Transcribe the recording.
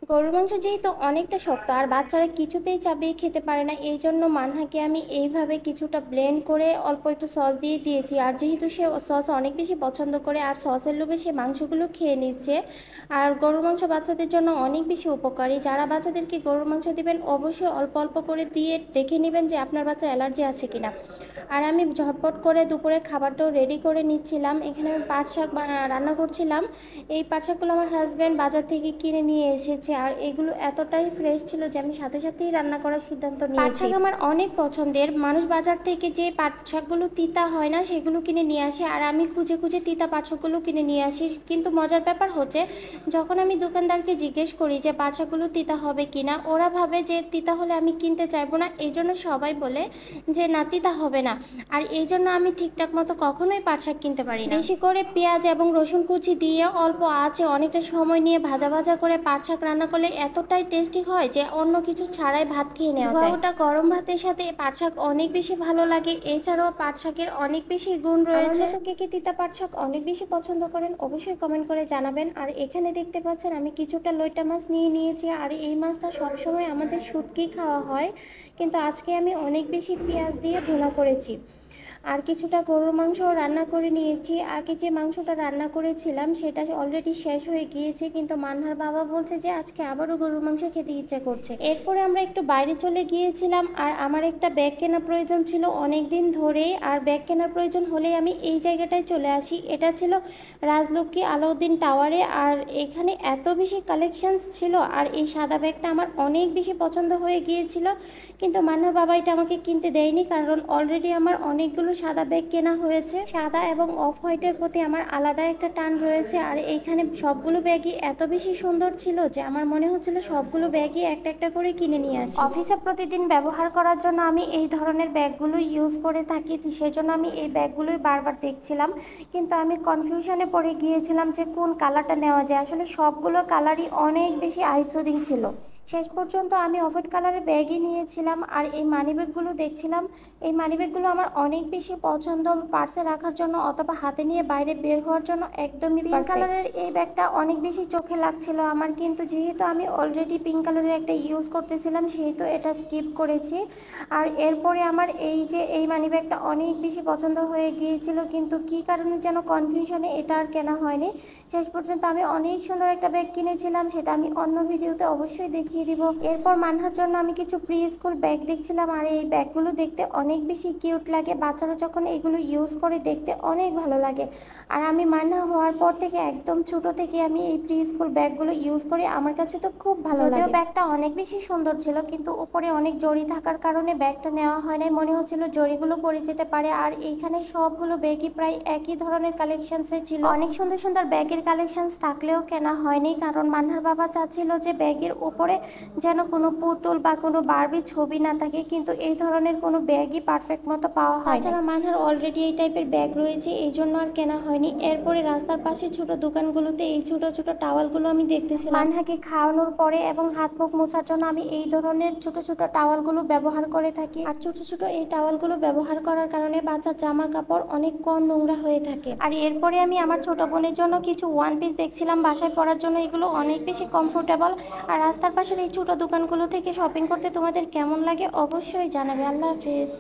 গরুর মাংস যেহেতু অনেকটা শক্ত আর বাচ্চারা কিছুতেই চাবিয়ে খেতে পারে না, এই জন্য মানহাকে আমি এইভাবে কিছুটা ব্লেন্ড করে অল্প একটু সস দিয়ে দিয়েছি। আর যেহেতু সে সস অনেক বেশি পছন্দ করে আর সসের লোভে সে মাংসগুলো খেয়ে নিচ্ছে। আর গরুর মাংস বাচ্চাদের জন্য অনেক বেশি উপকারী। যারা বাচ্চাদেরকে গরুর মাংস দিবেন অবশ্যই অল্প অল্প করে দিয়ে দেখে নেবেন যে আপনার বাচ্চা অ্যালার্জি আছে কিনা। আর আমি ঝটপট করে দুপুরের খাবারটাও রেডি করে নিচ্ছিলাম। এখানে আমি পাট শাক রান্না করছিলাম। এই পাট শাকগুলো আমার হাজব্যান্ড বাজার থেকে কিনে নিয়ে এসেছে আর এগুলো এতটাই ফ্রেশ ছিল যে আমি সাথে সাথেই রান্না করার সিদ্ধান্ত নিয়েছি। পাট শাক আমার অনেক পছন্দের। মানুষ বাজার থেকে যে পাট শাকগুলো তিতা হয় না সেগুলো কিনে নিয়ে আসে আর আমি খুঁজে খুঁজে তিতা পাট শাকগুলো কিনে নিয়ে আসি। কিন্তু মজার ব্যাপার হচ্ছে যখন আমি দোকানদারকে জিজ্ঞেস করি যে পাট শাকগুলো তিতা হবে কিনা, ওরা ভাবে যে তিতা হলে আমি কিনতে চাইবো না, এই জন্য সবাই বলে যে না তিতা হবে না। আর এই জন্য আমি ঠিকঠাক মতো কখনোই পাট শাক কিনতে পারি না। বেশি করে পেঁয়াজ এবং রসুন কুচি দিয়ে অল্প আছে অনেকটা সময় নিয়ে ভাজা ভাজা করে পাট শাক রান্না করলে এতটাই টেস্টি হয় যে অন্য কিছু ছাড়াই ভাত খেয়ে নেওয়া যায়। ওটা গরম ভাতের সাথে পাট শাক অনেক বেশি ভালো লাগে। এছাড়াও পাট শাকের অনেক বেশি গুণ রয়েছে। তো কে কে তিতা পাট শাক অনেক বেশি পছন্দ করেন অবশ্যই কমেন্ট করে জানাবেন। আর এখানে দেখতে পাচ্ছেন আমি কিছুটা লইটা মাছ নিয়ে নিয়েছি। আর এই মাছটা সবসময় আমাদের শুটকি খাওয়া হয়, কিন্তু আজকে আমি অনেক বেশি পেঁয়াজ দিয়ে ভুনা করেছি। আর কিছুটা গরুর মাংস রান্না করে নিয়েছি। আগে যে মাংসটা রান্না করেছিলাম সেটা অলরেডি শেষ হয়ে গিয়েছে, কিন্তু মান্নার বাবা বলছে যে আজকে আবারও গরুর মাংস খেতে ইচ্ছা করছে। এরপরে আমরা একটু বাইরে চলে গিয়েছিলাম আর আমার একটা ব্যাগ কেনার প্রয়োজন ছিল অনেক দিন ধরেই। আর ব্যাগ কেনার প্রয়োজন হলেই আমি এই জায়গাটায় চলে আসি। এটা ছিল রাজলক্ষ্মী আলাউদ্দিন টাওয়ারে। আর এখানে এত বেশি কালেকশনস ছিল আর এই সাদা ব্যাগটা আমার অনেক বেশি পছন্দ হয়ে গিয়েছিল, কিন্তু মান্নার বাবা এটা আমাকে কিনতে দেয়নি কারণ অলরেডি আমার অনেকগুলো সাদা ব্যাগ কেনা হয়েছে। সাদা এবং অফ হোয়াইটের প্রতি আমার আলাদা একটা টান রয়েছে। আর এইখানে সবগুলো ব্যাগই এত বেশি সুন্দর ছিল যে আমার মনে হচ্ছিল সবগুলো ব্যাগই একটা একটা করে কিনে নিয়ে আসি। অফিসে প্রতিদিন ব্যবহার করার জন্য আমি এই ধরনের ব্যাগগুলো ইউজ করে থাকি, সেই জন্য আমি এই ব্যাগগুলোই বারবার দেখছিলাম। কিন্তু আমি কনফিউশনে পড়ে গিয়েছিলাম যে কোন কালারটা নেওয়া যায়। আসলে সবগুলো কালারই অনেক বেশি আইসোদিং ছিল। শেষ পর্যন্ত আমি অফ হোয়াইট কালারের ব্যাগই নিয়েছিলাম। আর এই মানি ব্যাগগুলো দেখছিলাম, এই মানি ব্যাগগুলো আমার অনেক বেশি পছন্দ পার্সে রাখার জন্য অথবা হাতে নিয়ে বাইরে বের হওয়ার জন্য একদমই। পিঙ্ক কালারের এই ব্যাগটা অনেক বেশি চোখে লাগছিল আমার, কিন্তু যেহেতু আমি অলরেডি পিঙ্ক কালারের একটা ইউজ করতেছিলাম সেহেতু এটা স্কিপ করেছি। আর এরপরে আমার এই যে এই মানি ব্যাগটা অনেক বেশি পছন্দ হয়ে গিয়েছিল, কিন্তু কি কারণে যেন কনফিউশনে এটা আর কেনা হয়নি। শেষ পর্যন্ত আমি অনেক সুন্দর একটা ব্যাগ কিনেছিলাম, সেটা আমি অন্য ভিডিওতে অবশ্যই দেখিয়ে দিব। এরপর মানহার জন্য আমি কিছু প্রি স্কুল ব্যাগ দেখছিলাম আর এই ব্যাগগুলো দেখতে অনেক বেশি কিউট লাগে। বাচ্চারা যখন এগুলো ইউজ করে দেখতে অনেক ভালো লাগে। আর আমি মানহা হওয়ার পর থেকে একদম ছোট থেকে আমি এই প্রি স্কুল ব্যাগগুলো ইউজ করি, আমার কাছে তো খুব ভালো লাগে। যদিও ব্যাগটা অনেক বেশি সুন্দর ছিল কিন্তু উপরে অনেক জড়ি থাকার কারণে ব্যাগটা নেওয়া হয় নাই, মনে হচ্ছিল জড়িগুলো পড়ে যেতে পারে। আর এইখানে সবগুলো ব্যাগই প্রায় একই ধরনের কালেকশনসে ছিল। অনেক সুন্দর সুন্দর ব্যাগের কালেকশনস থাকলেও কেনা হয়নি কারণ মানহার বাবা চাচ্ছিল যে ব্যাগের উপরে যেন কোনো পুতুল বা কোনো বারবি ছবি না থাকে, কিন্তু এই ধরনের কোনো ব্যাগই পারফেক্ট মতো পাওয়া হয়। তাছাড়া মানহার অলরেডি এই টাইপের ব্যাগ রয়েছে, এই জন্য আর কেনা হয়নি। এরপরে রাস্তার পাশে ছোট দোকানগুলোতে এই ছোট ছোট টাওয়ালগুলো আমি দেখতেছিলাম। মানহাকে খাওয়ানোর পরে এবং হাত মুখ মোছার জন্য আমি এই ধরনের ছোট ছোট টাওয়ালগুলো ব্যবহার করে থাকি। আর ছোট ছোট এই টাওয়ালগুলো ব্যবহার করার কারণে বাচ্চার জামা কাপড় অনেক কম নোংরা হয়ে থাকে। আর এরপরে আমি আমার ছোট বোনের জন্য কিছু ওয়ান পিস দেখছিলাম বাসায় পরার জন্য, এগুলো অনেক বেশি কমফোর্টেবল। আর রাস্তার পাশের এই ছোট দোকানগুলো থেকে শপিং করতে তোমাদের কেমন লাগে অবশ্যই জানাবে। আল্লাহ হাফেজ।